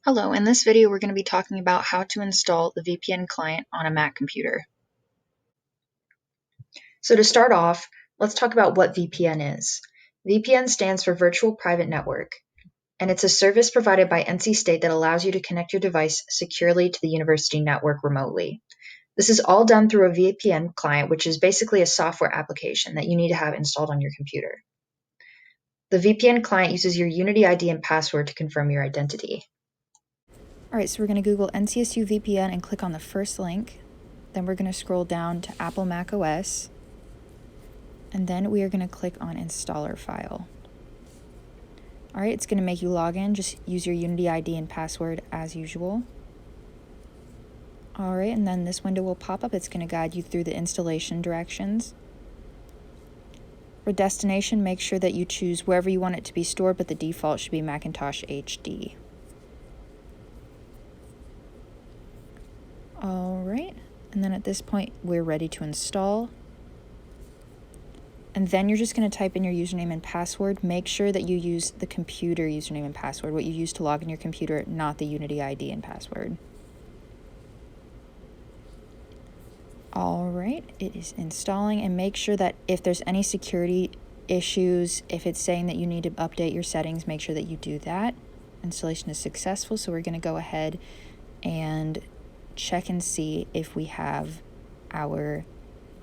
Hello, in this video we're going to be talking about how to install the VPN client on a Mac computer. So to start off, let's talk about what VPN is. VPN stands for Virtual Private Network, and it's a service provided by NC State that allows you to connect your device securely to the university network remotely. This is all done through a VPN client, which is basically a software application that you need to have installed on your computer. The VPN client uses your Unity ID and password to confirm your identity. Alright, so we're going to Google NCSU VPN and click on the first link. Then we're going to scroll down to Apple Mac OS. And then we are going to click on Installer File. Alright, it's going to make you log in. Just use your Unity ID and password as usual. Alright, and then this window will pop up. It's going to guide you through the installation directions. For destination, make sure that you choose wherever you want it to be stored, but the default should be Macintosh HD. Alright, and then at this point we're ready to install. And then you're just going to type in your username and password. Make sure that you use the computer username and password, what you use to log in your computer, not the Unity ID and password. Alright, it is installing, and make sure that if there's any security issues, if it's saying that you need to update your settings, make sure that you do that. Installation is successful, so we're going to go ahead and check and see if we have our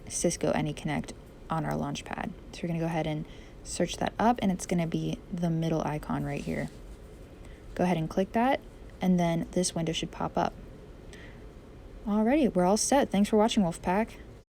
Cisco AnyConnect on our Launchpad. So we're going to go ahead and search that up, and it's going to be the middle icon right here. Go ahead and click that, and then this window should pop up. Alrighty, we're all set. Thanks for watching, Wolfpack.